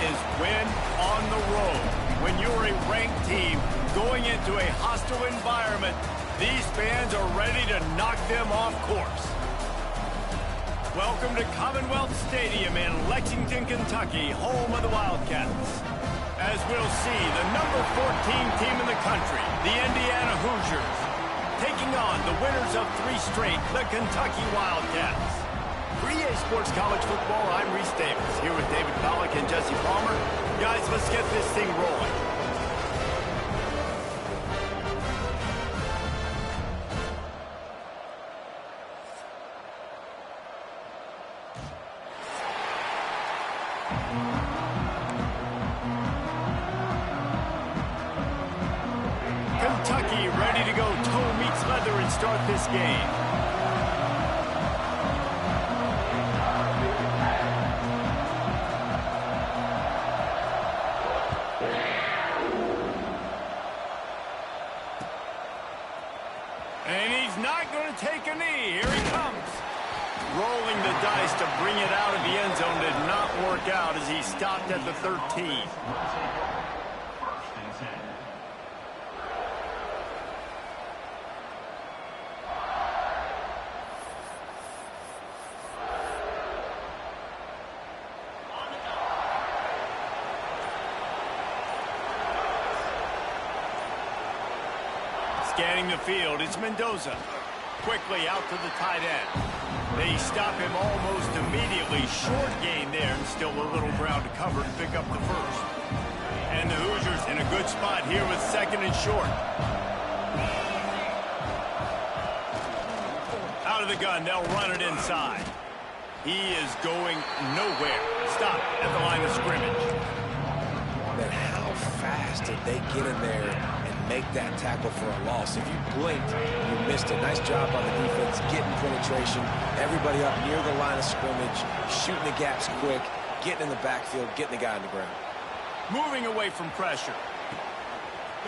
is win on the road. When you're a ranked team going into a hostile environment, these fans are ready to knock them off course. Welcome to Commonwealth Stadium in Lexington, Kentucky, home of the Wildcats. As we'll see, the number 14 team in the country, the Indiana Hoosiers, taking on the winners of 3 straight, the Kentucky Wildcats. For EA Sports College Football, I'm Reese Davis, here with David Pollack and Jesse Palmer. Guys, let's get this thing rolling. Kentucky ready to go toe meets leather and start this game. And he's not going to take a knee. Here he comes. Rolling the dice to bring it out of the end zone did not work out as he stopped at the 13. Scanning the field, it's Mendoza. Quickly out to the tight end. They stop him almost immediately. Short gain there, and still a little ground to cover to pick up the first. And the Hoosiers in a good spot here with second and short. Out of the gun, they'll run it inside. He is going nowhere. Stop at the line of scrimmage. Man, how fast did they get in there and make that tackle for a loss? If you blinked, you missed it. Nice job on the defense, getting penetration. Everybody up near the line of scrimmage, shooting the gaps quick, getting in the backfield, getting the guy on the ground. Moving away from pressure.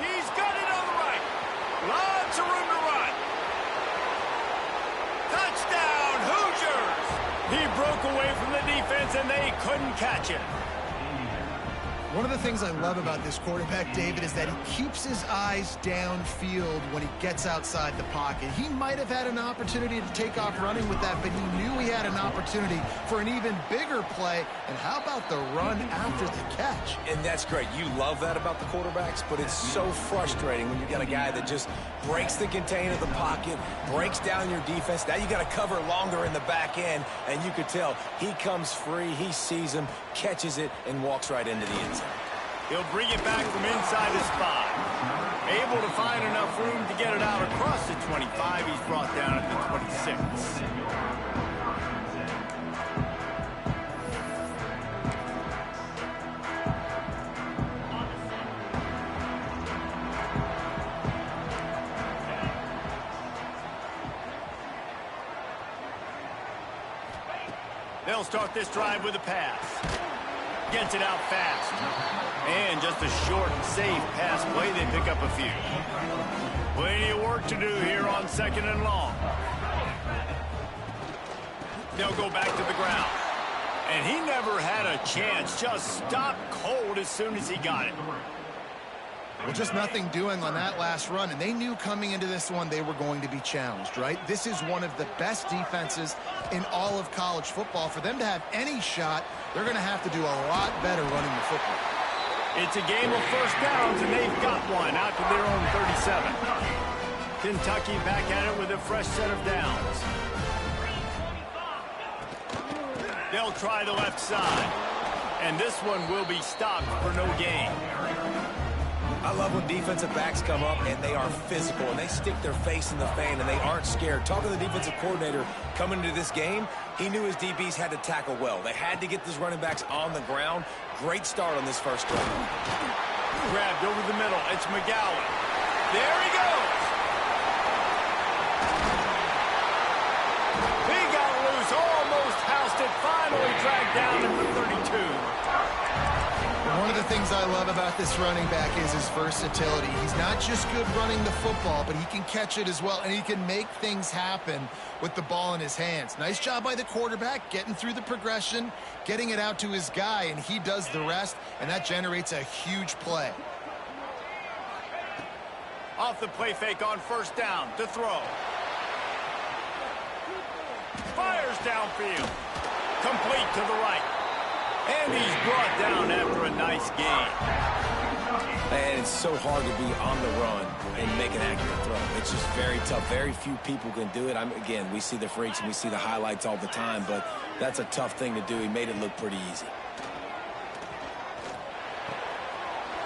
He's got it on the right. Lots of room to run. Touchdown, Hoosiers! He broke away from the defense, and they couldn't catch him. One of the things I love about this quarterback, David, is that he keeps his eyes downfield when he gets outside the pocket. He might have had an opportunity to take off running with that, but he knew he had an opportunity for an even bigger play. And how about the run after the catch? And that's great. You love that about the quarterbacks, but it's so frustrating when you got a guy that just breaks the contain of the pocket, breaks down your defense. Now you got to cover longer in the back end, and you could tell he comes free, he sees him, catches it, and walks right into the end zone. He'll bring it back from inside his 5. Able to find enough room to get it out across the 25. He's brought down at the 26. They'll start this drive with a pass. Gets it out fast. And just a short, safe pass play. They pick up a few. Plenty of work to do here on second and long. They'll go back to the ground. And he never had a chance. Just stopped cold as soon as he got it. Well, just nothing doing on that last run, and they knew coming into this one they were going to be challenged, right? This is one of the best defenses in all of college football. For them to have any shot, they're going to have to do a lot better running the football. It's a game of first downs, and they've got one out to their own 37. Kentucky back at it with a fresh set of downs. They'll try the left side, and this one will be stopped for no gain. I love when defensive backs come up and they are physical and they stick their face in the fan and they aren't scared. Talking to the defensive coordinator coming into this game, he knew his DBs had to tackle well. They had to get these running backs on the ground. Great start on this first drive. Grabbed over the middle. It's McGowan. There he goes. He got loose, almost housed it, finally dragged down at the 32. One of the things I love about this running back is his versatility. He's not just good running the football, but he can catch it as well, and he can make things happen with the ball in his hands. Nice job by the quarterback, getting through the progression, getting it out to his guy, and he does the rest, and that generates a huge play. Off the play fake on first down to throw. Fires downfield. Complete to the right. And he's brought down after a nice gain. And it's so hard to be on the run and make an accurate throw. It's just very tough. Very few people can do it. Again, we see the freaks and we see the highlights all the time, but that's a tough thing to do. He made it look pretty easy.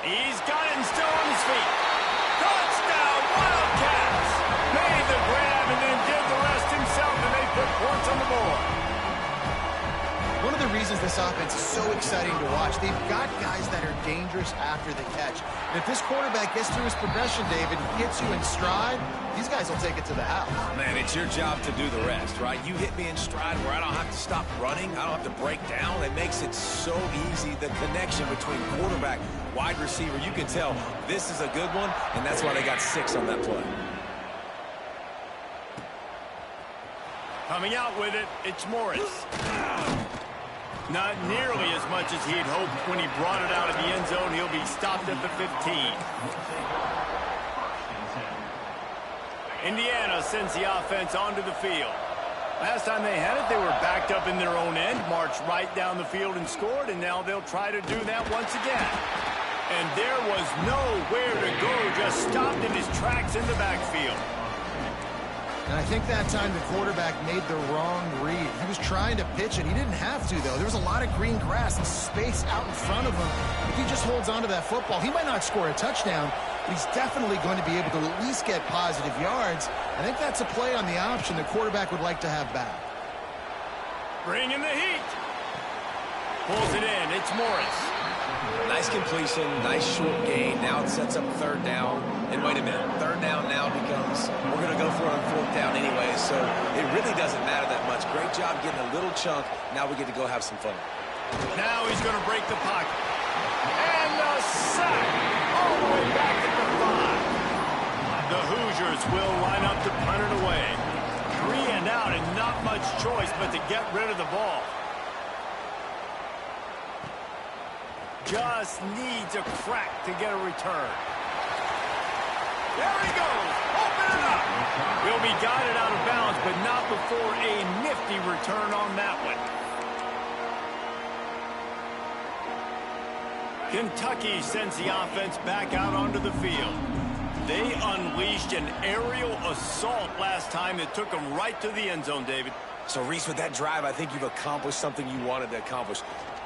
He's got it and still on his feet. Touchdown, Wildcats! Made the grab and then did the rest himself, and they put points on the board. One of the reasons this offense is so exciting to watch, they've got guys that are dangerous after the catch. And if this quarterback gets through his progression, David, gets you in stride, these guys will take it to the house. Man, it's your job to do the rest, right? You hit me in stride where I don't have to stop running. I don't have to break down. It makes it so easy. The connection between quarterback, wide receiver, you can tell this is a good one, and that's why they got 6 on that play. Coming out with it, it's Morris. Not nearly as much as he had hoped when he brought it out of the end zone. He'll be stopped at the 15. Indiana sends the offense onto the field. Last time they had it, they were backed up in their own end, marched right down the field and scored, and now they'll try to do that once again. And there was nowhere to go, just stopped in his tracks in the backfield. And I think that time the quarterback made the wrong read. He was trying to pitch it. He didn't have to, though. There was a lot of green grass and space out in front of him. If he just holds on to that football, he might not score a touchdown, but he's definitely going to be able to at least get positive yards. I think that's a play on the option the quarterback would like to have back. Bringing the heat. Pulls it in. It's Morris. Nice completion, nice short gain. Now it sets up 3rd down. And wait a minute, 3rd down now becomes, we're going to go for it on 4th down anyway, so it really doesn't matter that much. Great job getting a little chunk. Now we get to go have some fun. Now he's going to break the pocket. And the sack all the way back at the 5. The Hoosiers will line up to punt it away. 3 and out and not much choice but to get rid of the ball. Just needs a crack to get a return. There he goes. Open it up. He'll be guided out of bounds, but not before a nifty return on that one. Kentucky sends the offense back out onto the field. They unleashed an aerial assault last time that took them right to the end zone, David. So, Reese, with that drive, I think you've accomplished something you wanted to accomplish.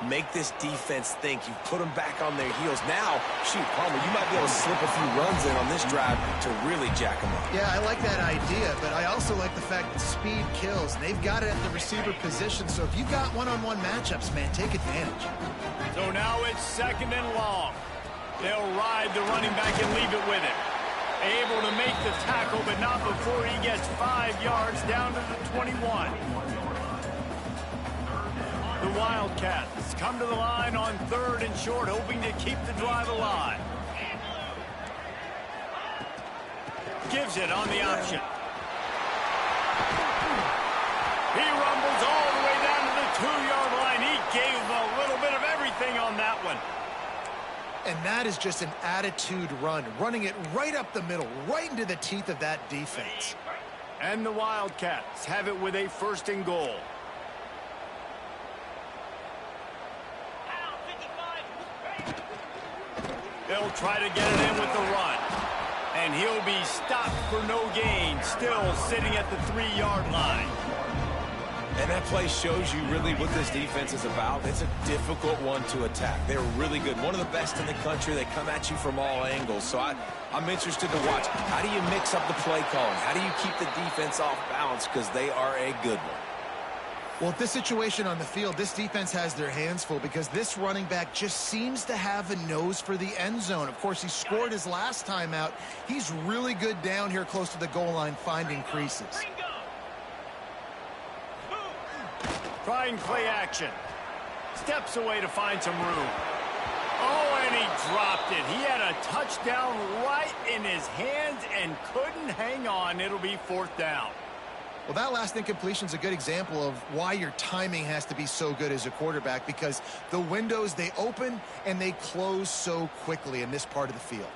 Make this defense think. You've put them back on their heels. Now, shoot, Palmer, you might be able to slip a few runs in on this drive to really jack them up. Yeah, I like that idea, but I also like the fact that speed kills. And they've got it at the receiver position, so if you've got one-on-one matchups, man, take advantage. So now it's 2nd and long. They'll ride the running back and leave it with him. Able to make the tackle, but not before he gets 5 yards down to the 21. The Wildcats come to the line on 3rd and short, hoping to keep the drive alive. Gives it on the option. He rumbles all the way down to the 2-yard line. He gave a little bit of everything on that one. And that is just an attitude run, running it right up the middle, right into the teeth of that defense. And the Wildcats have it with a 1st and goal. They'll try to get it in with the run. And he'll be stopped for no gain, still sitting at the 3-yard line. And that play shows you really what this defense is about. It's a difficult one to attack. They're really good. One of the best in the country. They come at you from all angles. So I'm interested to watch. How do you mix up the play calling? How do you keep the defense off balance? Because they are a good one. Well, at this situation on the field, this defense has their hands full because this running back just seems to have a nose for the end zone. Of course, he scored his last time out. He's really good down here close to the goal line, finding creases. Trying play action. Steps away to find some room. Oh, and And he dropped it. He had a touchdown right in his hands and couldn't hang on. It'll be 4th down. Well, that last incompletion is a good example of why your timing has to be so good as a quarterback, because the windows, they open and they close so quickly in this part of the field.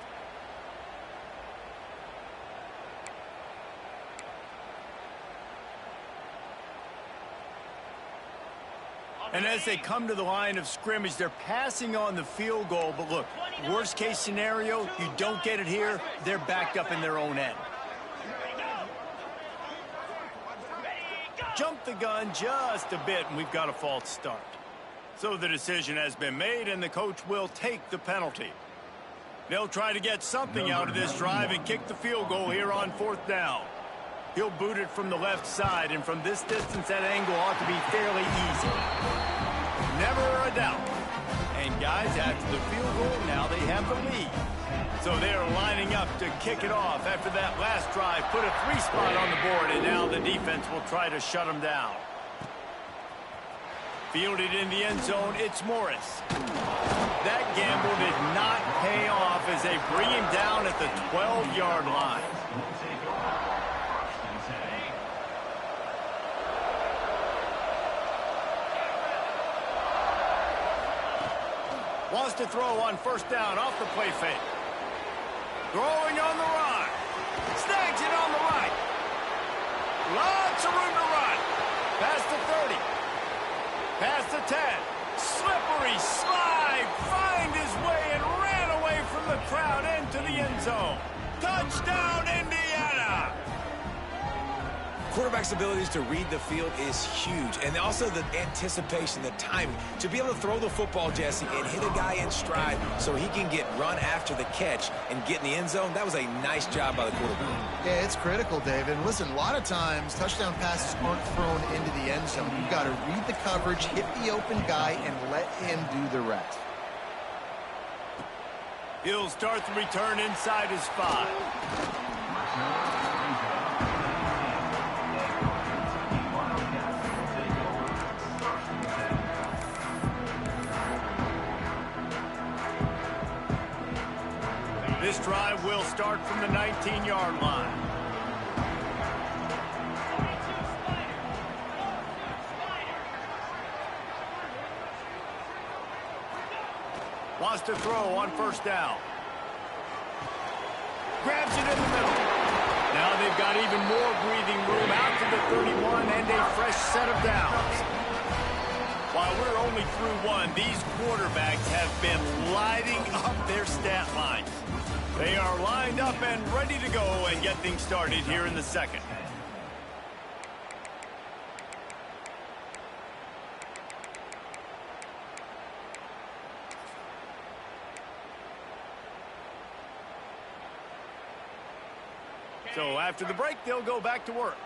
And as they come to the line of scrimmage, they're passing on the field goal. But look, worst case scenario, you don't get it here, they're backed up in their own end. Jump the gun just a bit, and we've got a false start. So the decision has been made, and the coach will take the penalty. They'll try to get something out of this drive and kick the field goal here on 4th down. He'll boot it from the left side, and from this distance, that angle ought to be fairly easy. Never a doubt. And guys, after the field goal, now they have the lead. So they're lining up to kick it off after that last drive. Put a 3-spot on the board, and now the defense will try to shut them down. Fielded in the end zone, it's Morris. That gamble did not pay off as they bring him down at the 12-yard line. Wants to throw on 1st down off the play fake. Throwing on the run. Snags it on the right. Lots of room to run. Past the 30. Past the 10. Slippery slide. Find his way and ran away from the crowd into the end zone. Touchdown, Indiana! Quarterback's abilities to read the field is huge, and also the anticipation, the timing. To be able to throw the football, Jesse, and hit a guy in stride so he can get run after the catch and get in the end zone, that was a nice job by the quarterback. Yeah, it's critical, David. And listen, a lot of times touchdown passes aren't thrown into the end zone. You've got to read the coverage, hit the open guy, and let him do the rest. He'll start the return inside his 5. This drive will start from the 19-yard line. Wants to throw on 1st down. Grabs it in the middle. Now they've got even more breathing room out to the 31 and a fresh set of downs. While we're only through 1, these quarterbacks have been lighting up their stat lines. They are lined up and ready to go and get things started here in the 2nd. So after the break, they'll go back to work.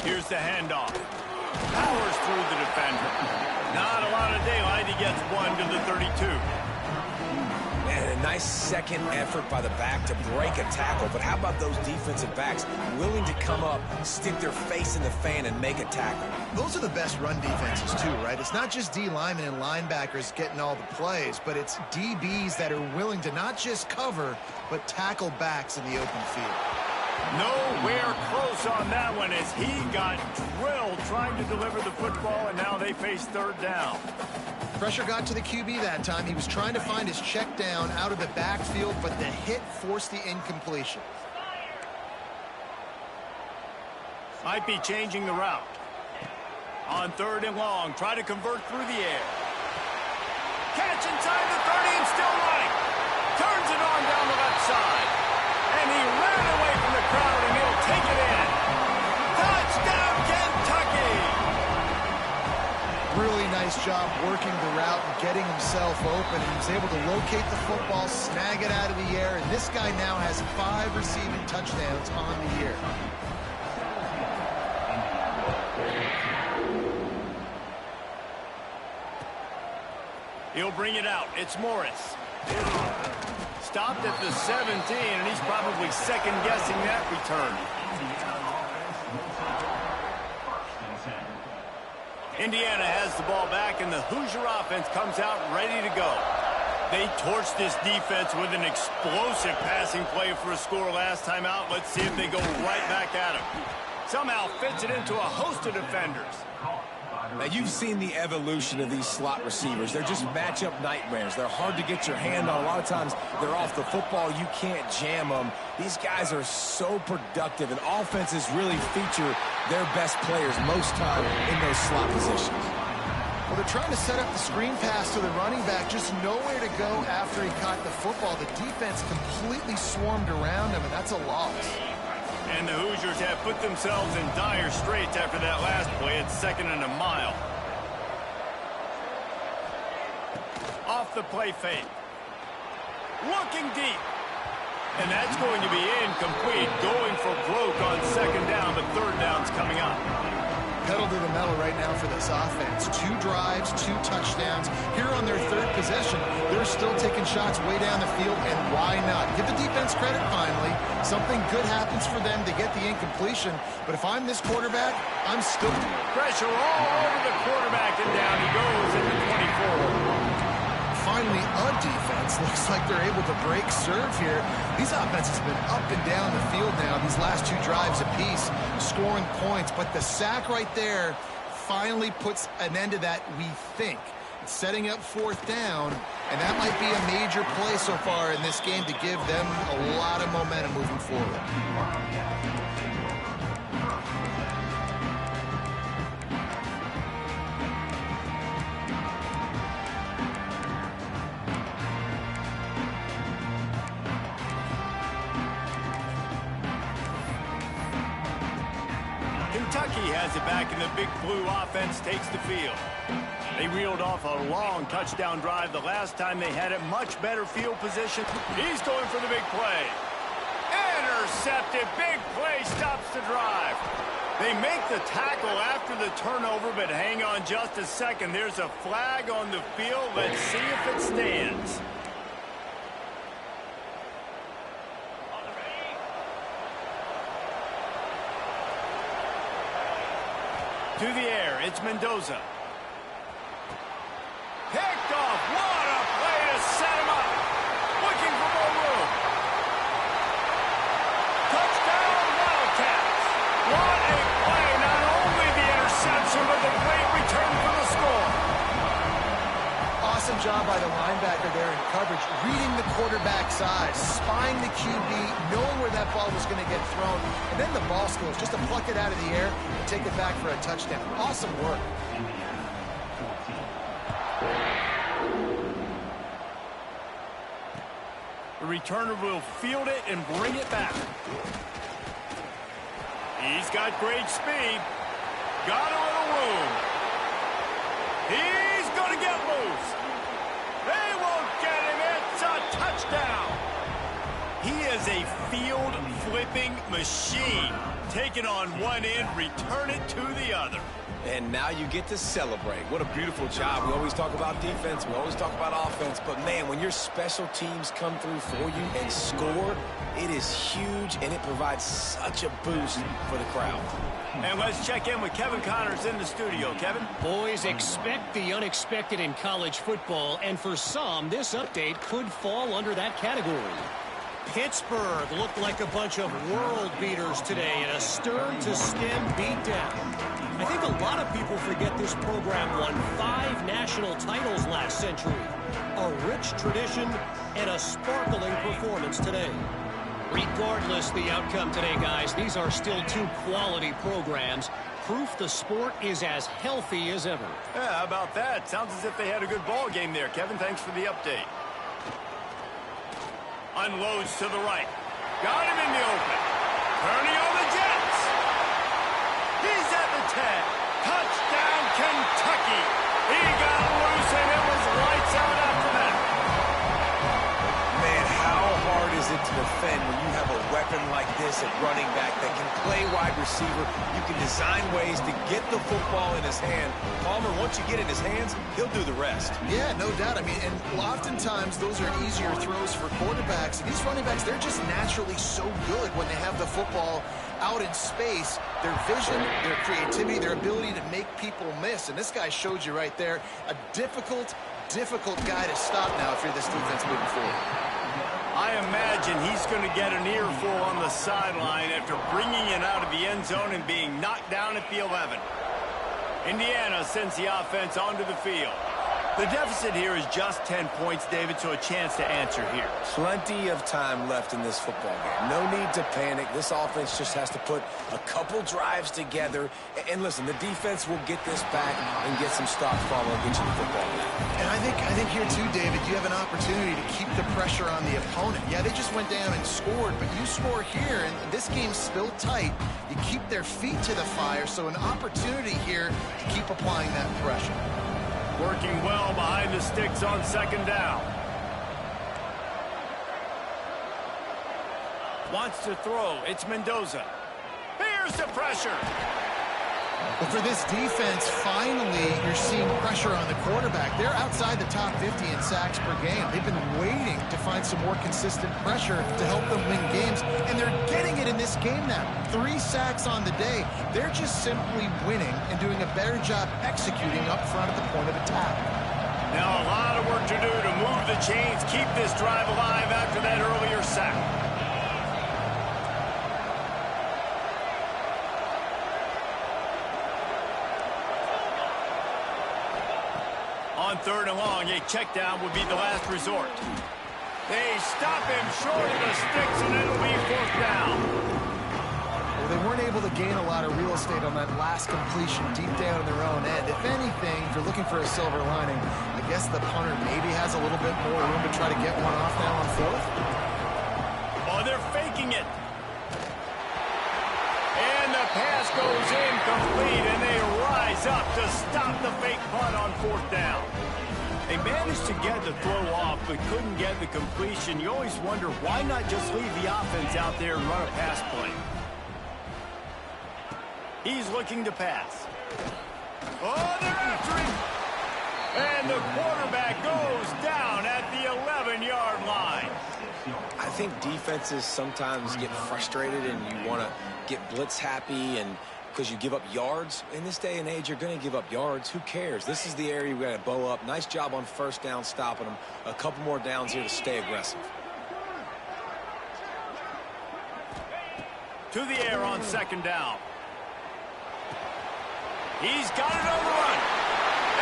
Here's the handoff. Powers through the defender. Not a lot of daylight. He gets 1 to the 32. And a nice second effort by the back to break a tackle. But how about those defensive backs willing to come up, stick their face in the fan, and make a tackle? Those are the best run defenses, too, right? It's not just D linemen and linebackers getting all the plays, but it's DBs that are willing to not just cover, but tackle backs in the open field. Nowhere close on that one as he got drilled trying to deliver the football, and now they face 3rd down. Pressure got to the QB that time. He was trying to find his check down out of the backfield, but the hit forced the incompletion. Might be changing the route. On 3rd and long, try to convert through the air. Catch inside the 30 and still running. Turns it on down the left side. And he ran away from the crowd, and he'll take it in. Touchdown, Kentucky! Really nice job working the route and getting himself open. He was able to locate the football, snag it out of the air, and this guy now has 5 receiving touchdowns on the year. He'll bring it out. It's Morris. Stopped at the 17, and he's probably second-guessing that return. Indiana has the ball back, and the Hoosier offense comes out ready to go. They torched this defense with an explosive passing play for a score last time out. Let's see if they go right back at him. Somehow fits it into a host of defenders. Now, you've seen the evolution of these slot receivers. They're just matchup nightmares. They're hard to get your hand on. A lot of times, they're off the football. You can't jam them. These guys are so productive, and offenses really feature their best players most time in those slot positions. Well, they're trying to set up the screen pass to the running back, just nowhere to go after he caught the football. The defense completely swarmed around him, and that's a loss. And the Hoosiers have put themselves in dire straits after that last play. It's 2nd and a mile. Off the play fake. Looking deep. And that's going to be incomplete. Going for broke on 2nd down, but 3rd down's coming up. Pedal to the metal right now for this offense. 2 drives, 2 touchdowns. Here on their 3rd possession, they're still taking shots way down the field, and why not? Give the defense credit finally. Something good happens for them to get the incompletion, but if I'm this quarterback, I'm still... Pressure all over the quarterback, and down he goes at the 24. Finally, a defense. Looks like they're able to break serve here. These offenses have been up and down the field now, these last 2 drives apiece, scoring points. But the sack right there finally puts an end to that, we think. It's setting up 4th down, and that might be a major play so far in this game to give them a lot of momentum moving forward. Kentucky has it back, and the Big Blue offense takes the field. They reeled off a long touchdown drive the last time they had it. Much better field position. He's going for the big play. Intercepted. Big play stops the drive. They make the tackle after the turnover, but hang on just a second. There's a flag on the field. Let's see if it stands. To the air, it's Mendoza. Picked off. What a play to set him up. Looking for more room. Touchdown, Wildcats. What a play. Not only the interception, but the great return for the score. Awesome job by the linebacker there in coverage, reading the quarterback's eyes, spying the QB, knowing where that ball was going to get thrown, and then the ball skills just to pluck it out of the air and take it back for a touchdown. Awesome work. The returner will field it and bring it back. He's got great speed. Got a little room. He's going to get loose. They won't get him. It's a touchdown. He is a field-flipping machine. Taking on one end, return it to the other. And now you get to celebrate. What a beautiful job. We always talk about defense. We always talk about offense. But, man, when your special teams come through for you and score, it is huge, and it provides such a boost for the crowd. And let's check in with Kevin Connors in the studio. Kevin? Boys, expect the unexpected in college football, and for some, this update could fall under that category. Pittsburgh looked like a bunch of world beaters today in a stern-to-stem beatdown. I think a lot of people forget this program won 5 national titles last century. A rich tradition and a sparkling performance today. Regardless the outcome today, guys, these are still 2 quality programs. Proof the sport is as healthy as ever. Yeah, how about that? Sounds as if they had a good ball game there. Kevin, thanks for the update. Unloads to the right. Got him in the open. Turning on the Jets. He's at the 10. Touchdown, Kentucky. He got loose, and it was lights out after that. Man, how hard is it to defend when you have a weapon like this at running back that can play wide receiver? You can design ways to get the football in his hand. Palmer, once you get it in his hands, he'll do the rest. Yeah, no doubt. I mean, and oftentimes those are easier throws for quarterbacks. These running backs, they're just naturally so good when they have the football out in space, their vision, their creativity, their ability to make people miss. And this guy showed you right there, a difficult guy to stop now if you're this defense moving forward. I imagine he's going to get an earful on the sideline after bringing it out of the end zone and being knocked down at the 11. Indiana sends the offense onto the field. The deficit here is just 10 points, David, so a chance to answer here. Plenty of time left in this football game. No need to panic. This offense just has to put a couple drives together. And listen, the defense will get this back and get some stops following each of the football game. And I think here too, David, you have an opportunity to keep the pressure on the opponent. Yeah, they just went down and scored, but you score here, and this game's still tight. You keep their feet to the fire, so an opportunity here to keep applying that pressure. Working well behind the sticks on second down. Wants to throw. It's Mendoza. Here's the pressure. But for this defense, finally, you're seeing pressure on the quarterback. They're outside the top 50 in sacks per game. They've been waiting to find some more consistent pressure to help them win games, and they're getting it in this game now. 3 sacks on the day. They're just simply winning and doing a better job executing up front at the point of attack. Now a lot of work to do to move the chains, keep this drive alive after that earlier sack. On third and long, a check down would be the last resort. They stop him short of the sticks, and it'll be fourth down. Well, they weren't able to gain a lot of real estate on that last completion deep down in their own end. If anything, if you're looking for a silver lining, I guess the punter maybe has a little bit more room to try to get one off now on fourth. Oh, they're faking it. And the pass goes incomplete, and they rise up to stop the fake punt on fourth down. They managed to get the throw off, but couldn't get the completion. You always wonder, why not just leave the offense out there and run a pass play? He's looking to pass. Oh, they're after him! And the quarterback goes down at the 11-yard line. I think defenses sometimes get frustrated and you want to get blitz happy and because you give up yards. In this day and age, you're going to give up yards. Who cares? This is the area we got to bow up. Nice job on first down stopping them. A couple more downs here to stay aggressive. To the air on second down. He's got it on the run.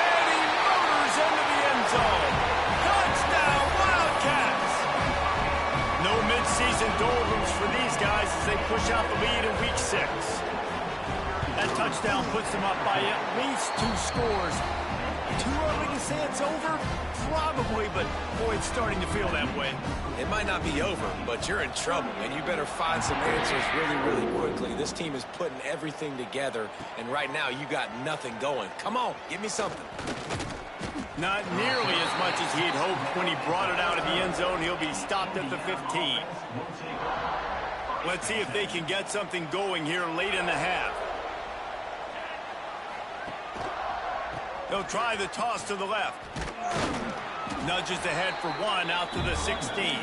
And he motors into the end zone. Touchdown, Wildcats! No midseason doldrums for these guys as they push out the lead in week 6. That touchdown puts them up by at least 2 scores. Too early to say it's over? Probably, but boy, it's starting to feel that way. It might not be over, but you're in trouble, and you better find some answers really, really quickly. This team is putting everything together, and right now you got nothing going. Come on, give me something. Not nearly as much as he'd hoped when he brought it out of the end zone. He'll be stopped at the 15. Let's see if they can get something going here late in the half. They'll try the toss to the left. Nudges ahead for 1 out to the 16.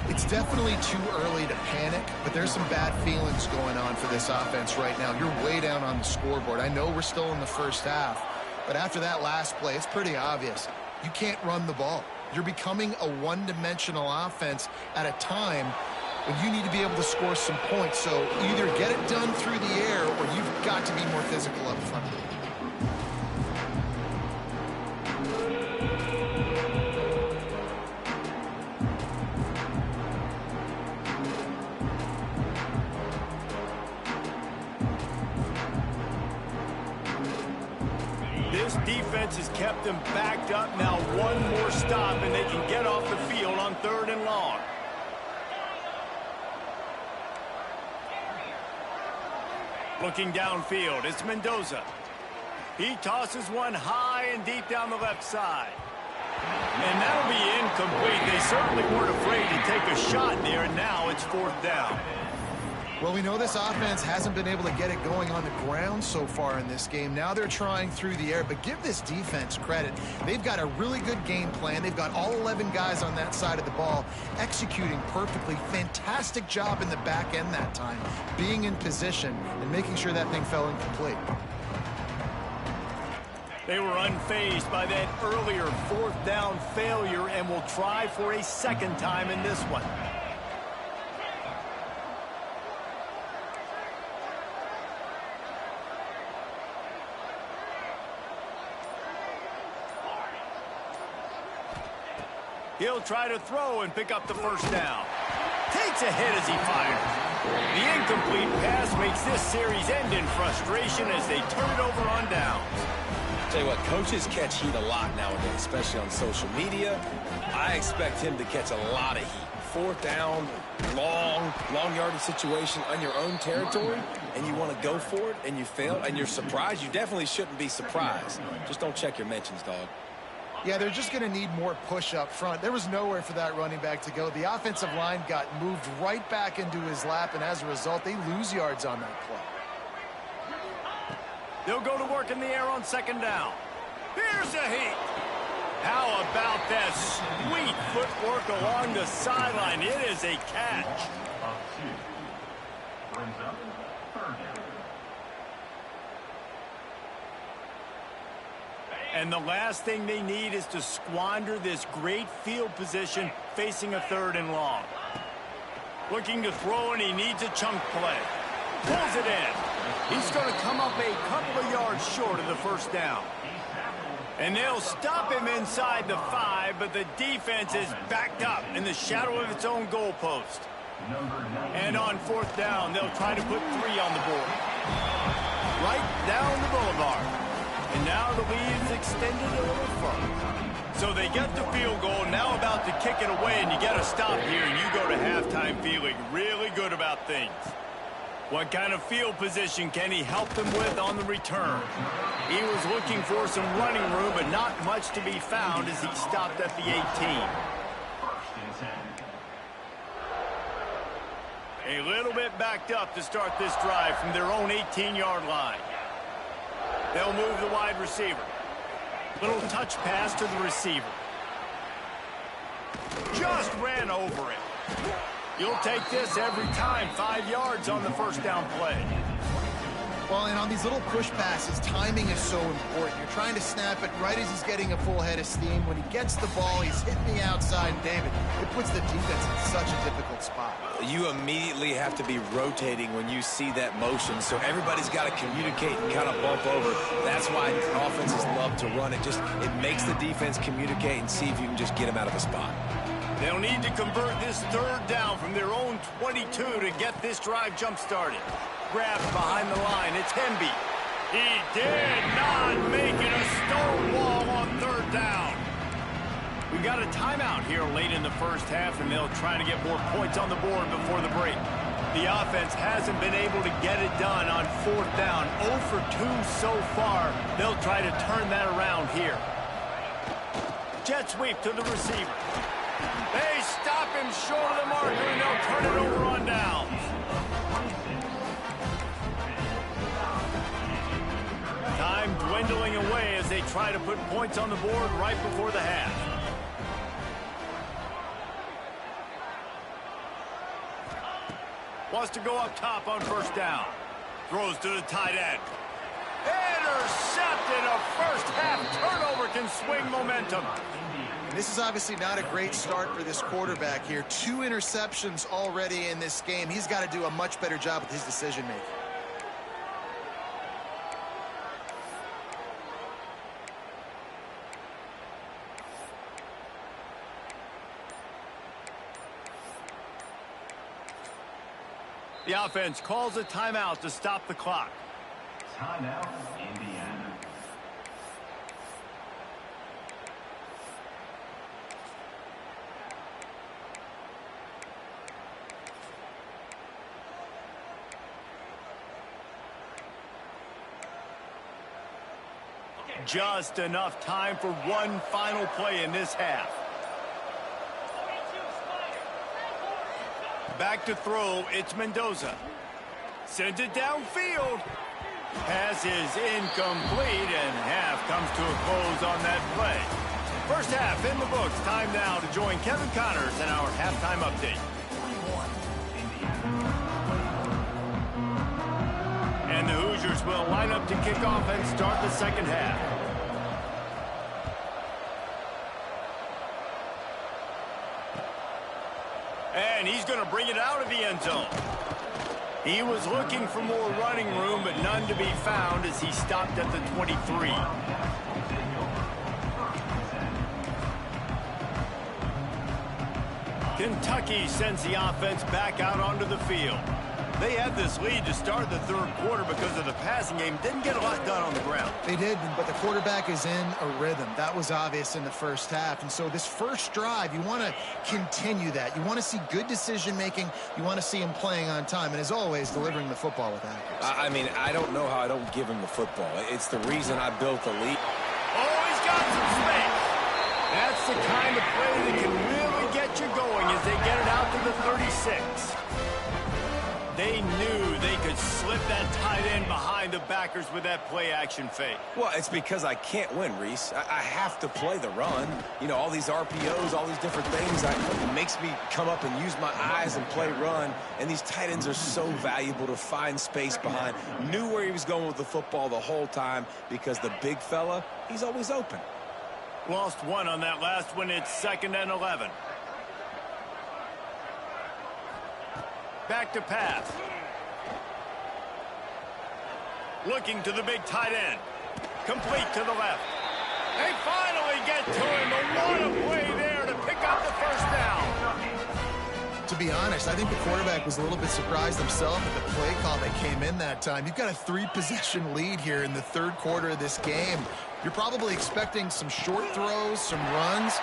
It's definitely too early to panic, but there's some bad feelings going on for this offense right now. You're way down on the scoreboard. I know we're still in the first half, but after that last play, it's pretty obvious. You can't run the ball. You're becoming a one-dimensional offense at a time when you need to be able to score some points. So either get it done through the air or you've got to be more physical up front. This defense has kept them backed up. Now one more stop and they can get off the field on third and long. Looking downfield, it's Mendoza. He tosses one high and deep down the left side. And that'll be incomplete. They certainly weren't afraid to take a shot there, and now it's fourth down. Well, we know this offense hasn't been able to get it going on the ground so far in this game. Now they're trying through the air, but give this defense credit. They've got a really good game plan. They've got all 11 guys on that side of the ball executing perfectly. Fantastic job in the back end that time, being in position and making sure that thing fell incomplete. They were unfazed by that earlier fourth down failure and will try for a second time in this one. He'll try to throw and pick up the first down. Takes a hit as he fires. The incomplete pass makes this series end in frustration as they turn it over on downs. Tell you what, coaches catch heat a lot nowadays, especially on social media. I expect him to catch a lot of heat. Fourth down, long yardage situation on your own territory, and you want to go for it, and you fail, and you're surprised. You definitely shouldn't be surprised. Just don't check your mentions, dog. Yeah, they're just going to need more push up front. There was nowhere for that running back to go. The offensive line got moved right back into his lap, and as a result, they lose yards on that play. They'll go to work in the air on second down. Here's a heat. How about that sweet footwork along the sideline? It is a catch. And the last thing they need is to squander this great field position facing a third and long. Looking to throw, and he needs a chunk play. Pulls it in. He's going to come up a couple of yards short of the first down. And they'll stop him inside the 5, but the defense is backed up in the shadow of its own goalpost. And on fourth down, they'll try to put 3 on the board. Right down the boulevard. And now the lead is extended a little further. So they get the field goal, now about to kick it away, and you get a stop here, and you go to halftime feeling really good about things. What kind of field position can he help them with on the return? He was looking for some running room, but not much to be found as he stopped at the 18. A little bit backed up to start this drive from their own 18-yard line. They'll move the wide receiver. Little touch pass to the receiver. Just ran over it. You'll take this every time. 5 yards on the first down play. Well, and on these little push passes, timing is so important. You're trying to snap it right as he's getting a full head of steam. When he gets the ball, he's hitting the outside, David. It puts the defense in such a difficult spot. You immediately have to be rotating when you see that motion, so everybody's got to communicate and kind of bump over. That's why offenses love to run it. It makes the defense communicate and see if you can just get him out of a spot. They'll need to convert this third down from their own 22 to get this drive jump-started. Grabbed behind the line. It's Hemby. He did not make it a stone wall on third down. We got a timeout here late in the first half, and they'll try to get more points on the board before the break. The offense hasn't been able to get it done on fourth down. 0 for 2 so far. They'll try to turn that around here. Jet sweep to the receiver. They stop him short of the marker, and they'll turn it over on downs. Time dwindling away as they try to put points on the board right before the half. Wants to go up top on first down. Throws to the tight end. Intercepted. A first half turnover can swing momentum. This is obviously not a great start for this quarterback here. 2 interceptions already in this game. He's got to do a much better job with his decision-making. The offense calls a timeout to stop the clock. Timeout, Indiana. Just enough time for one final play in this half. Back to throw, it's Mendoza. Sends it downfield. Pass is incomplete, and half comes to a close on that play. First half in the books. Time now to join Kevin Connors in our halftime update. And the Hoosiers will line up to kick off and start the second half. And he's going to bring it out of the end zone. He was looking for more running room, but none to be found as he stopped at the 23. Kentucky sends the offense back out onto the field. They had this lead to start the third quarter because of the passing game. Didn't get a lot done on the ground. They did, but the quarterback is in a rhythm. That was obvious in the first half. And so this first drive, you want to continue that. You want to see good decision-making. You want to see him playing on time. And as always, delivering the football with accuracy. I mean, I don't know how I don't give him the football. It's the reason I built the lead. Oh, he's got some space. That's the kind of play that can really get you going as they get it out to the 36. They knew they could slip that tight end behind the backers with that play-action fake. Well, it's because I can't win, Reese. I have to play the run. You know, all these RPOs, all these different things. It makes me come up and use my eyes and play run. And these tight ends are so valuable to find space behind. Knew where he was going with the football the whole time because the big fella, he's always open. Lost one on that last one. It's 2nd and 11. Back to pass. Looking to the big tight end. Complete to the left. They finally get to him. But what a play there to pick up the first down. To be honest, I think the quarterback was a little bit surprised himself at the play call that came in that time. You've got a 3-possession lead here in the third quarter of this game. You're probably expecting some short throws, some runs.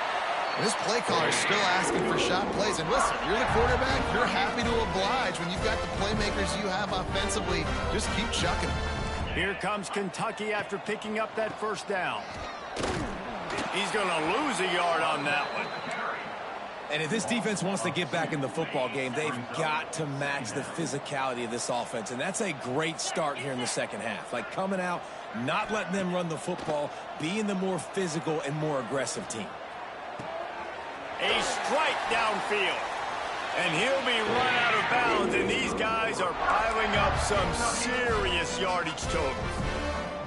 And this play caller is still asking for shot plays. And listen, you're the quarterback. You're happy to oblige when you've got the playmakers you have offensively. Just keep chucking. Here comes Kentucky after picking up that first down. He's going to lose a yard on that one. And if this defense wants to get back in the football game, they've got to match the physicality of this offense. And that's a great start here in the second half. Like coming out, not letting them run the football, being the more physical and more aggressive team. A strike downfield. And he'll be run out of bounds, and these guys are piling up some serious yardage totals.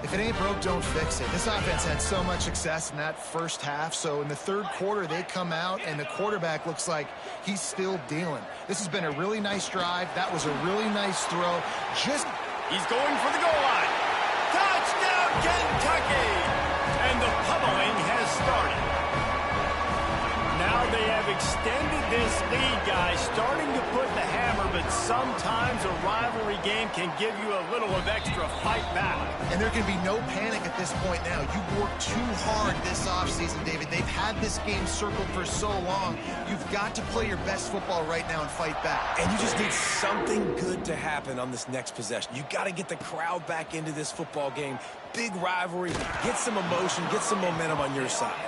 If it ain't broke, don't fix it. This offense had so much success in that first half, so in the third quarter, they come out, and the quarterback looks like he's still dealing. This has been a really nice drive. That was a really nice throw. He's going for the goal line. Touchdown, Kentucky! And the pummeling has started. Now they have extended this lead, guys, starting to put the hammer, but sometimes a rivalry game can give you a little of extra fight back. And there can be no panic at this point now. You worked too hard this offseason, David. They've had this game circled for so long. You've got to play your best football right now and fight back. And you just need something good to happen on this next possession. You got to get the crowd back into this football game. Big rivalry. Get some emotion. Get some momentum on your side.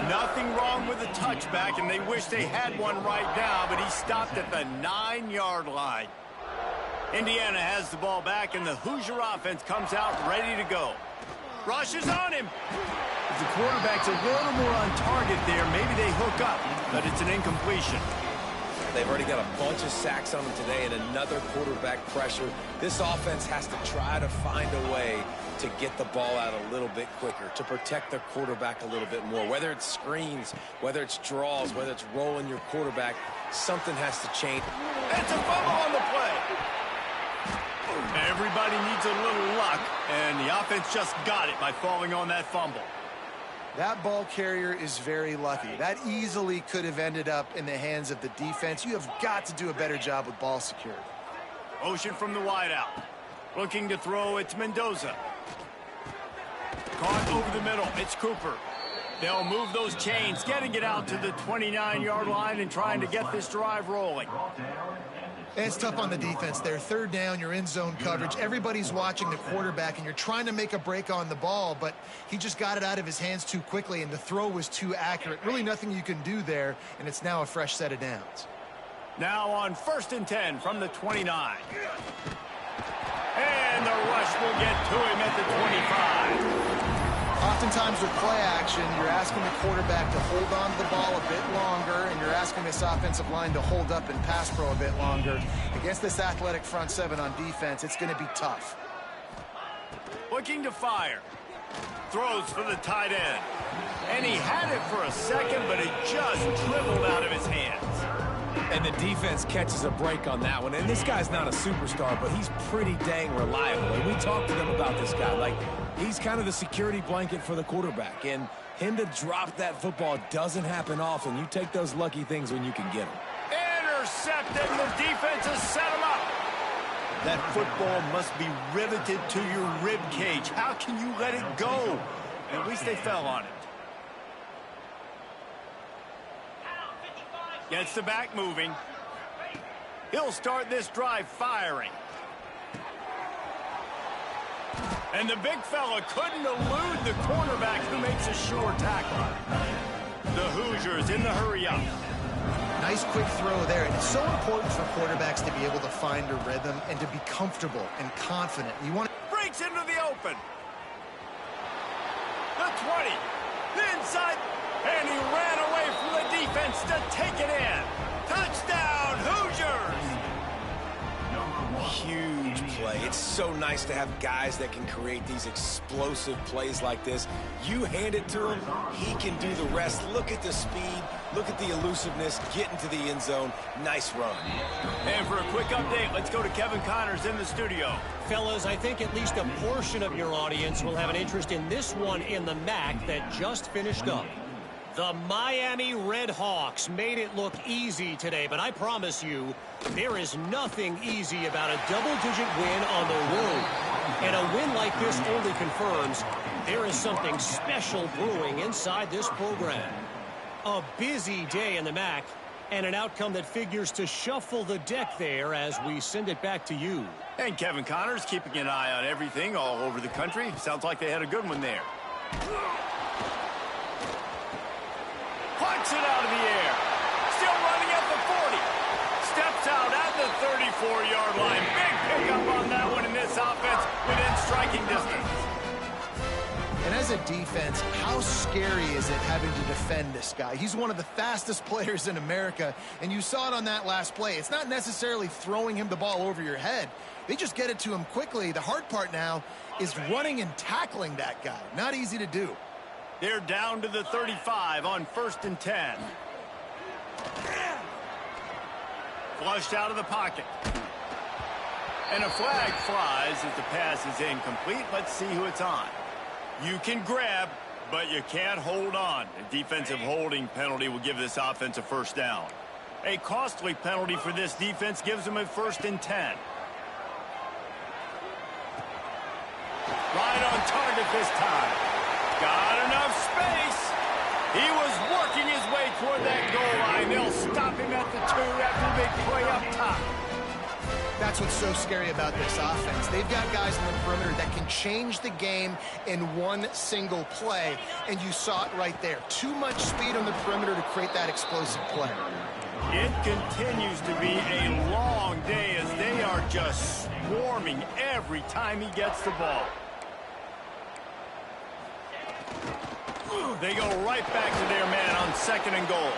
Nothing wrong with the touchback, and they wish they had one right now, but he stopped at the 9-yard line. Indiana has the ball back, and the Hoosier offense comes out ready to go. Rushes on him. If the quarterback's a little more on target there, maybe they hook up, but it's an incompletion. They've already got a bunch of sacks on them today and another quarterback pressure. This offense has to try to find a way to get the ball out a little bit quicker, to protect their quarterback a little bit more. Whether it's screens, whether it's draws, whether it's rolling your quarterback, something has to change. It's a fumble on the play. Everybody needs a little luck, and the offense just got it by falling on that fumble. That ball carrier is very lucky. That easily could have ended up in the hands of the defense. You have got to do a better job with ball security. Motion from the wideout. Looking to throw, it's Mendoza. Caught over the middle, it's Cooper. They'll move those chains, getting it out to the 29-yard line and trying to get this drive rolling. It's tough on the defense there. Third down, you're in zone coverage. Everybody's watching the quarterback, and you're trying to make a break on the ball, but he just got it out of his hands too quickly, and the throw was too accurate. Really nothing you can do there, and it's now a fresh set of downs. Now on 1st and 10 from the 29. And the rush will get to him at the 25. Oftentimes with play action, you're asking the quarterback to hold on to the ball a bit longer, and you're asking this offensive line to hold up in pass pro a bit longer. Against this athletic front seven on defense, it's going to be tough. Looking to fire. Throws for the tight end. And he had it for a second, but it just dribbled out of his hands. And the defense catches a break on that one. And this guy's not a superstar, but he's pretty dang reliable. And we talked to them about this guy. Like, he's kind of the security blanket for the quarterback. And him to drop that football doesn't happen often. You take those lucky things when you can get them. Intercepted, and the defense has set him up. That football must be riveted to your rib cage. How can you let it go? At least they fell on it. Gets the back moving. He'll start this drive firing. And the big fella couldn't elude the cornerback who makes a sure tackle. The Hoosiers in the hurry up. Nice quick throw there. And it's so important for quarterbacks to be able to find a rhythm and to be comfortable and confident. You want to breaks into the open. The 20. The inside. And he ran away from the defense to take it in. Touchdown, Hoosiers! Huge play. It's so nice to have guys that can create these explosive plays like this. You hand it to him, he can do the rest. Look at the speed. Look at the elusiveness. Get into the end zone. Nice run. And for a quick update, let's go to Kevin Connors in the studio. Fellas, I think at least a portion of your audience will have an interest in this one in the MAC that just finished up. The Miami Redhawks made it look easy today, but I promise you, there is nothing easy about a double-digit win on the road. And a win like this only confirms there is something special brewing inside this program. A busy day in the MAC, and an outcome that figures to shuffle the deck there as we send it back to you. And Kevin Connors keeping an eye on everything all over the country. Sounds like they had a good one there. Punts it out of the air. Still running at the 40. Steps out at the 34-yard line. Big pickup on that one in this offense within striking distance. And as a defense, how scary is it having to defend this guy? He's one of the fastest players in America, and you saw it on that last play. It's not necessarily throwing him the ball over your head. They just get it to him quickly. The hard part now is running and tackling that guy. Not easy to do. They're down to the 35 on 1st and 10. Flushed out of the pocket. And a flag flies as the pass is incomplete. Let's see who it's on. You can grab, but you can't hold on. A defensive holding penalty will give this offense a first down. A costly penalty for this defense gives them a 1st and 10. Right on target this time. Got enough space. He was working his way toward that goal line. They'll stop him at the 2 after a big play up top. That's what's so scary about this offense. They've got guys in the perimeter that can change the game in one single play, and you saw it right there. Too much speed on the perimeter to create that explosive play. It continues to be a long day as they are just swarming every time he gets the ball. They go right back to their man on 2nd and goal.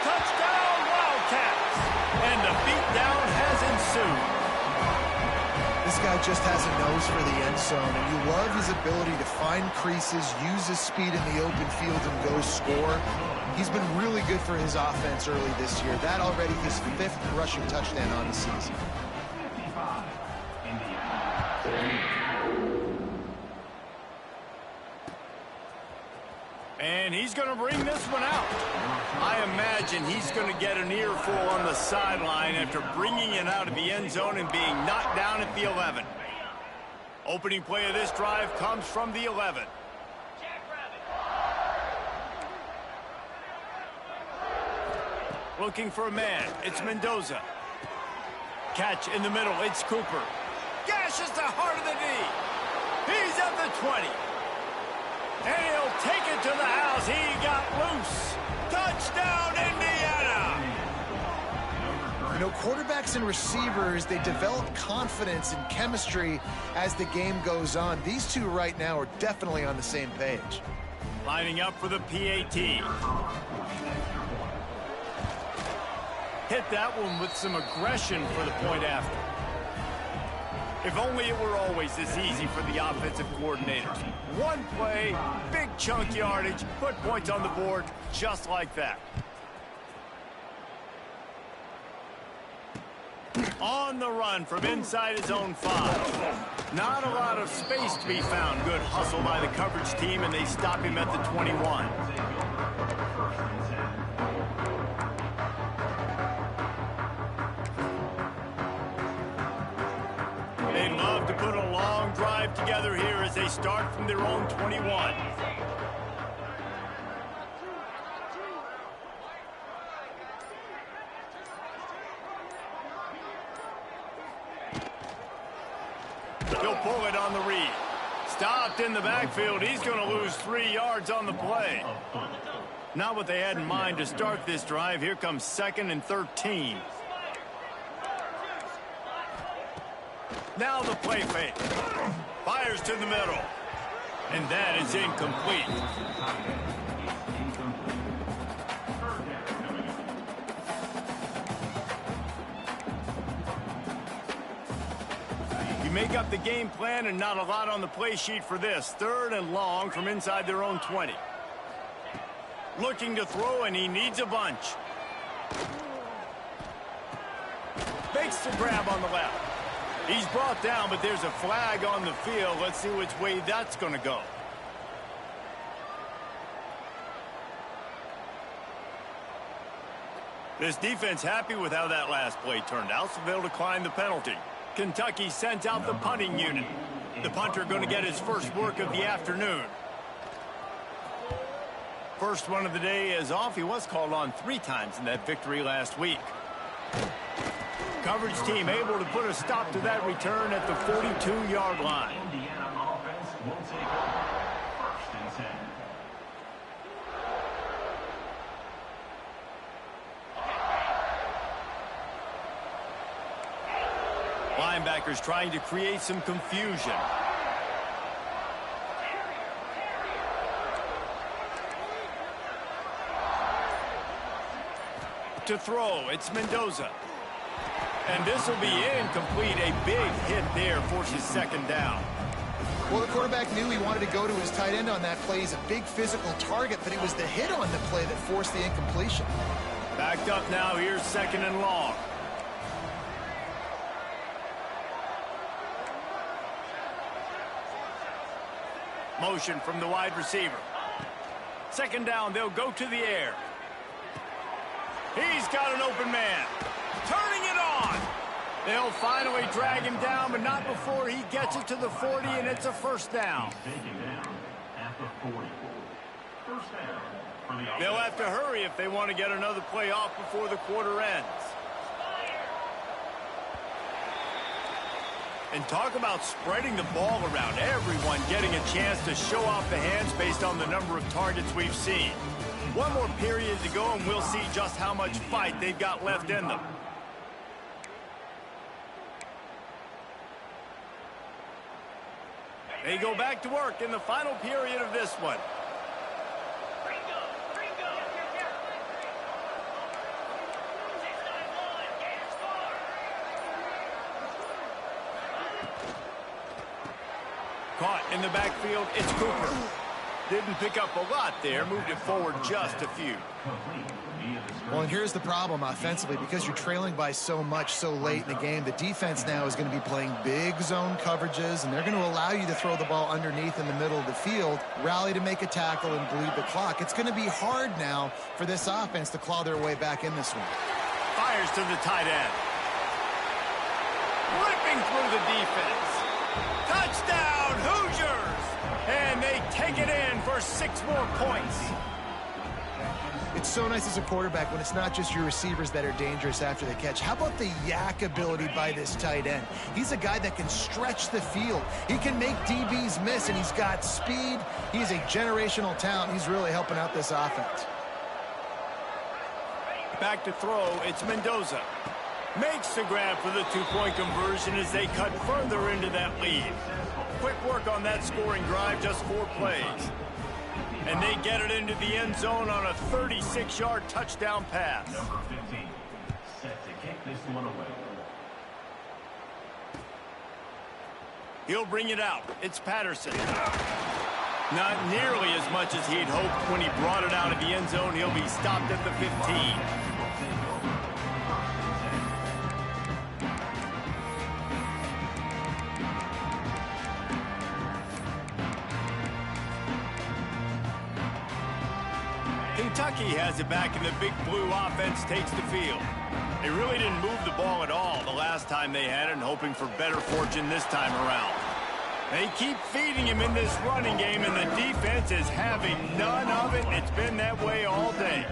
Touchdown, Wildcats! And the beatdown has ensued. This guy just has a nose for the end zone, and you love his ability to find creases, use his speed in the open field, and go score. He's been really good for his offense early this year. That already his 5th rushing touchdown on the season. And he's going to bring this one out. I imagine he's going to get an earful on the sideline after bringing it out of the end zone and being knocked down at the 11. Opening play of this drive comes from the 11. Looking for a man. It's Mendoza. Catch in the middle. It's Cooper. Gashes the heart of the knee. He's at the 20. And he'll take it to the house. He got loose. Touchdown, Indiana. You know, quarterbacks and receivers, they develop confidence and chemistry as the game goes on. These two right now are definitely on the same page. Lining up for the PAT. Hit that one with some aggression for the point after. If only it were always this easy for the offensive coordinators. One play, big chunk yardage, put points on the board just like that. On the run from inside his own 5. Not a lot of space to be found. Good hustle by the coverage team, and they stop him at the 21. They'd love to put a long drive together here as they start from their own 21. He'll pull it on the read. Stopped in the backfield. He's going to lose 3 yards on the play. Not what they had in mind to start this drive. Here comes 2nd and 13. Now the play fake. Fires to the middle. And that is incomplete. You make up the game plan and not a lot on the play sheet for this. 3rd and long from inside their own 20. Looking to throw, and he needs a bunch. Makes the grab on the left. He's brought down, but there's a flag on the field. Let's see which way that's going to go. This defense happy with how that last play turned out, so they'll decline the penalty. Kentucky sends out the punting unit. The punter going to get his first work of the afternoon. First one of the day is off. He was called on 3 times in that victory last week. Coverage team able to put a stop to that return at the 42-yard line. Indiana offense will take over 1st and 10. Linebackers trying to create some confusion. To throw, it's Mendoza. And this will be incomplete. A big hit there forces 2nd down. Well, the quarterback knew he wanted to go to his tight end on that play. He's a big physical target, but it was the hit on the play that forced the incompletion. Backed up now. Here's 2nd and long. Motion from the wide receiver. 2nd down. They'll go to the air. He's got an open man. Turning it on. They'll finally drag him down, but not before he gets it to the 40, and it's a 1st down. They'll have to hurry if they want to get another play off before the quarter ends. And talk about spreading the ball around. Everyone getting a chance to show off the hands based on the number of targets we've seen. One more period to go, and we'll see just how much fight they've got left in them. They go back to work in the final period of this one. Caught in the backfield, it's Cooper. Didn't pick up a lot there, moved it forward just a few. Well, and here's the problem offensively. Because you're trailing by so much so late in the game, the defense now is going to be playing big zone coverages, and they're going to allow you to throw the ball underneath in the middle of the field, rally to make a tackle, and bleed the clock. It's going to be hard now for this offense to claw their way back in this one. Fires to the tight end. Ripping through the defense. Touchdown, Hoosiers! And they take it in for 6 more points. It's so nice as a quarterback when it's not just your receivers that are dangerous after the catch. How about the yak ability by this tight end? He's a guy that can stretch the field. He can make DBs miss, and he's got speed. He's a generational talent. He's really helping out this offense. Back to throw, it's Mendoza. Makes the grab for the two-point conversion as they cut further into that lead. Quick work on that scoring drive, just 4 plays. And they get it into the end zone on a 36-yard touchdown pass. Number 15, set to kick this one away. He'll bring it out. It's Patterson. Not nearly as much as he'd hoped when he brought it out of the end zone. He'll be stopped at the 15. Kentucky has it back, and the Big Blue offense takes the field. They really didn't move the ball at all the last time they had it, and hoping for better fortune this time around. They keep feeding him in this running game, and the defense is having none of it. It's been that way all day.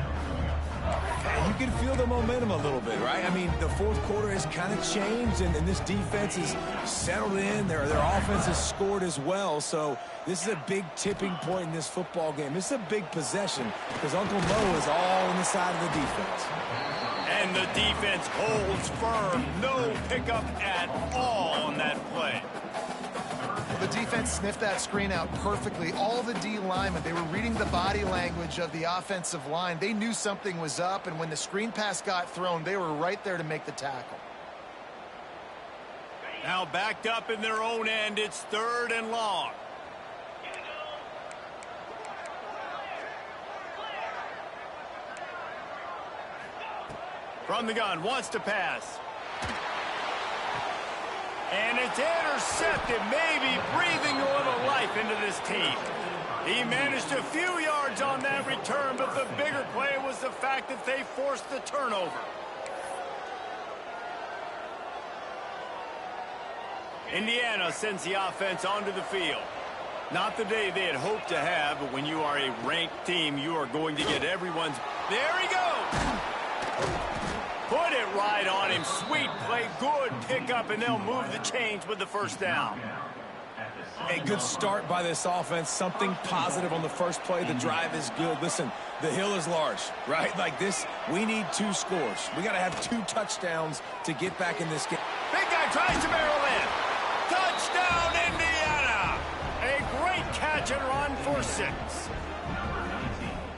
You can feel the momentum a little bit, right? I mean, the fourth quarter has kind of changed, and this defense is settled in. Their offense has scored as well, so this is a big tipping point in this football game. This is a big possession because Uncle Mo is all on the side of the defense. And the defense holds firm. No pickup at all on that play. The defense sniffed that screen out perfectly. All the D linemen, they were reading the body language of the offensive line. They knew something was up, and when the screen pass got thrown, they were right there to make the tackle. Now backed up in their own end, it's 3rd and long. From the gun, wants to pass. And it's intercepted, maybe breathing a little life into this team. He managed a few yards on that return, but the bigger play was the fact that they forced the turnover. Indiana sends the offense onto the field. Not the day they had hoped to have, but when you are a ranked team, you are going to get everyone's... There he goes! Put it right on him. Sweet play, good pickup, and they'll move the chains with the first down. A good start by this offense. Something positive on the first play. The drive is good. Listen, the hill is large, right? Like this, we need 2 scores. We got to have 2 touchdowns to get back in this game. Big guy tries to barrel in. Touchdown, Indiana! A great catch and run for 6.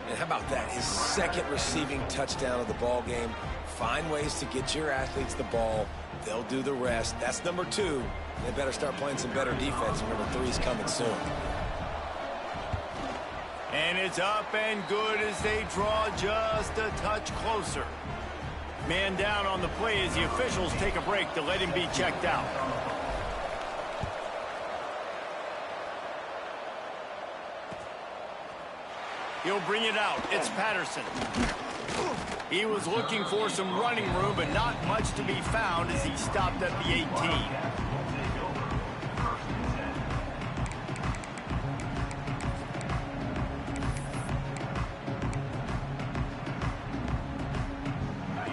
And how about that? His 2nd receiving touchdown of the ball game. Find ways to get your athletes the ball. They'll do the rest. That's number 2. They better start playing some better defense. Number 3's coming soon. And it's up and good as they draw just a touch closer. Man down on the play as the officials take a break to let him be checked out. He'll bring it out. It's Patterson. He was looking for some running room, but not much to be found as he stopped at the 18.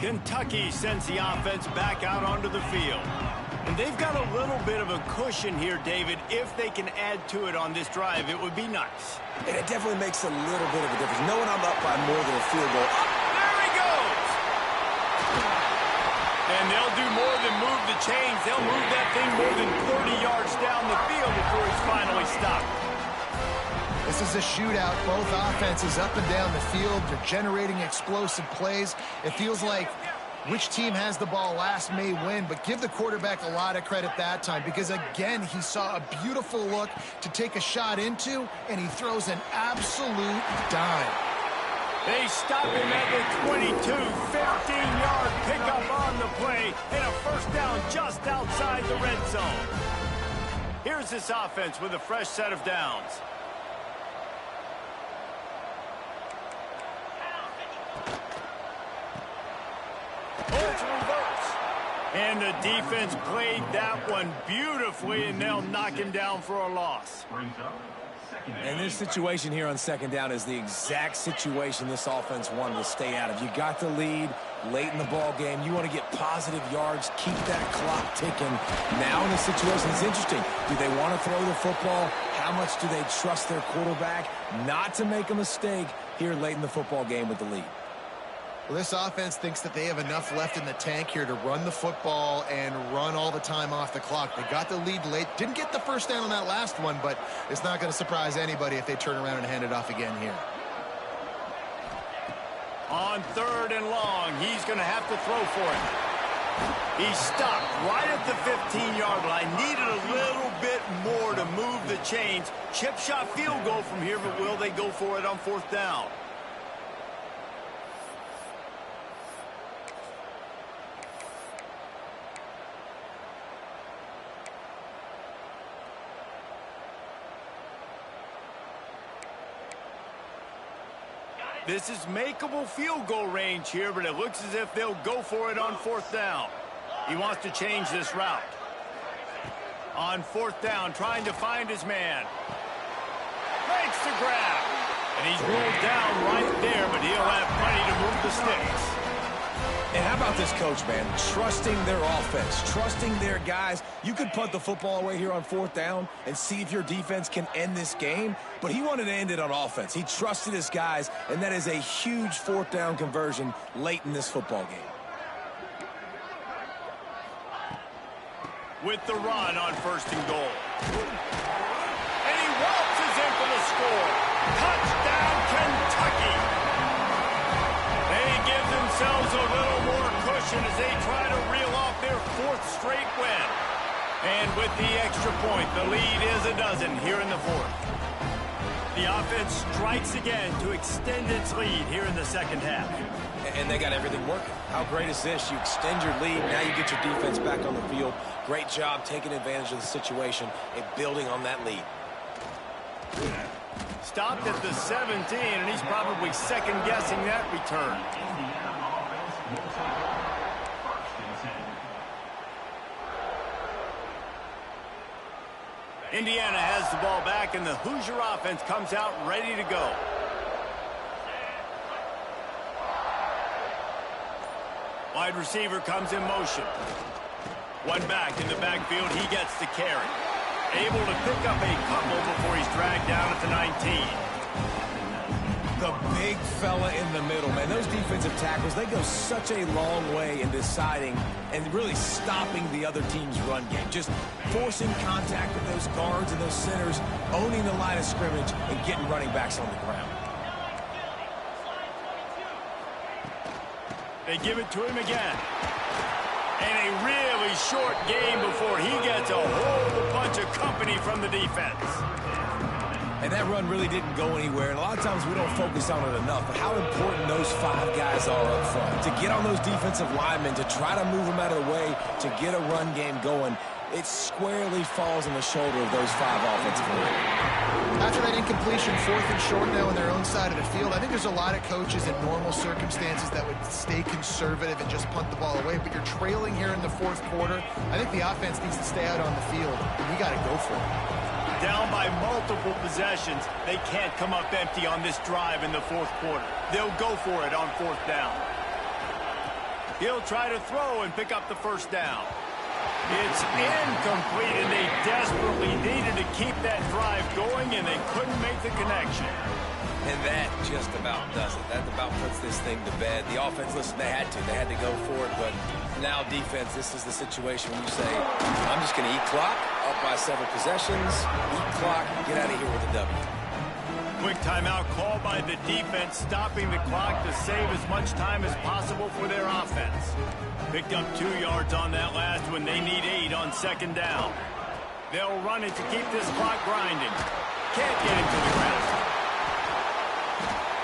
Kentucky sends the offense back out onto the field. And they've got a little bit of a cushion here, David. If they can add to it on this drive, it would be nice. And it definitely makes a little bit of a difference. Knowing I'm up by more than a field goal. There he goes! And they'll do more than move the chains. They'll move that thing more than 30 yards down the field before he's finally stopped. This is a shootout. Both offenses up and down the field. They're generating explosive plays. It feels like which team has the ball last may win, but give the quarterback a lot of credit that time because, again, he saw a beautiful look to take a shot into, and he throws an absolute dime. They stop him at the 22, 15-yard pickup on the play, and a first down just outside the red zone. Here's this offense with a fresh set of downs. And the defense played that one beautifully, and they'll knock him down for a loss. And this situation here on 2nd down is the exact situation this offense wanted to stay out of. You got the lead late in the ball game. You want to get positive yards, keep that clock ticking. Now in this situation, it's interesting. Do they want to throw the football? How much do they trust their quarterback not to make a mistake here late in the football game with the lead? Well, this offense thinks that they have enough left in the tank here to run the football and run all the time off the clock. They got the lead late. Didn't get the first down on that last one, but it's not going to surprise anybody if they turn around and hand it off again here. On 3rd and long, he's going to have to throw for it. He stopped right at the 15-yard line. Needed a little bit more to move the chains. Chip shot field goal from here, but will they go for it on 4th down? This is makeable field goal range here, but it looks as if they'll go for it on 4th down. He wants to change this route. On 4th down, trying to find his man. Makes the grab. And he's rolled down right there, but he'll have plenty to move the sticks. And how about this coach, man? Trusting their offense, trusting their guys. You could punt the football away here on 4th down and see if your defense can end this game, but he wanted to end it on offense. He trusted his guys, and that is a huge 4th down conversion late in this football game. With the run on 1st and goal. And he waltzes in for the score. Touchdown, Kentucky! They give themselves a little more cushion as they try to reel off their 4th straight win. And with the extra point, the lead is a dozen here in the 4th. The offense strikes again to extend its lead here in the 2nd half. And they got everything working. How great is this? You extend your lead, now you get your defense back on the field. Great job taking advantage of the situation and building on that lead. Stopped at the 17, and he's probably second-guessing that return. Indiana has the ball back, and the Hoosier offense comes out ready to go. Wide receiver comes in motion. One back in the backfield, he gets the carry. Able to pick up a couple before he's dragged down at the 19. The big fella in the middle, man. Those defensive tackles, they go such a long way in deciding and really stopping the other team's run game. Just forcing contact with those guards and those centers, owning the line of scrimmage, and getting running backs on the ground. They give it to him again. And a really short game before he gets a whole bunch of company from the defense. And that run really didn't go anywhere. And a lot of times we don't focus on it enough. But how important those 5 guys are up front. To get on those defensive linemen, to try to move them out of the way, to get a run game going, it squarely falls on the shoulder of those 5 offensive linemen. After that incompletion, 4th and short now on their own side of the field, I think there's a lot of coaches in normal circumstances that would stay conservative and just punt the ball away. But you're trailing here in the 4th quarter. I think the offense needs to stay out on the field, and you got to go for it. Down by multiple possessions, they can't come up empty on this drive in the 4th quarter. They'll go for it on 4th down. He'll try to throw and pick up the 1st down. It's incomplete, and they desperately needed to keep that drive going, and they couldn't make the connection. And that just about does it. That about puts this thing to bed. The offense, listen, they had to go for it, but now defense, this is the situation when you say, I'm just going to eat clock, up by several possessions, eat clock, get out of here with a W. Quick timeout called by the defense, stopping the clock to save as much time as possible for their offense. Picked up 2 yards on that last one. They need 8 on 2nd down. They'll run it to keep this clock grinding. Can't get him to the ground.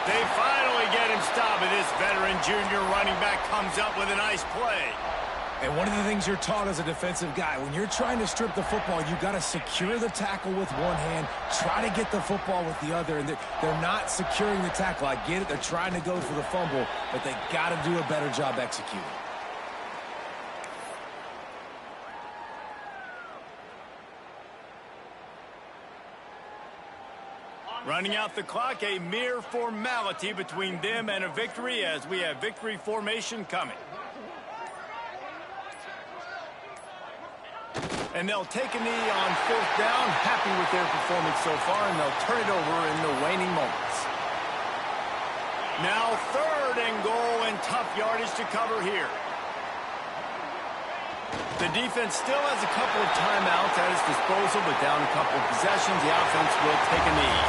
They finally get him stopped, and this veteran junior running back comes up with a nice play. And one of the things you're taught as a defensive guy, when you're trying to strip the football, you got to secure the tackle with one hand, try to get the football with the other, and they're not securing the tackle. I get it, they're trying to go for the fumble, but they got to do a better job executing. Running out the clock, a mere formality between them and a victory as we have victory formation coming. And they'll take a knee on 4th down, happy with their performance so far, and they'll turn it over in the waning moments. Now 3rd and goal, and tough yardage to cover here. The defense still has a couple of timeouts at its disposal, but down a couple of possessions, the offense will take a knee.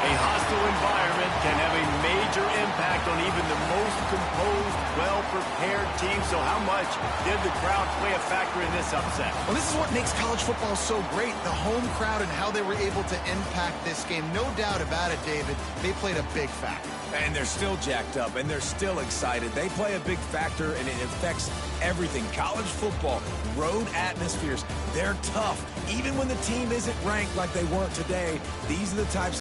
A hostile environment can have a major impact on even the most composed, well-prepared team. So how much did the crowd play a factor in this upset? Well, this is what makes college football so great, the home crowd and how they were able to impact this game. No doubt about it, David. They played a big factor. And they're still jacked up, and they're still excited. They play a big factor, and it affects everything. College football, road atmospheres, they're tough. Even when the team isn't ranked like they weren't today, these are the types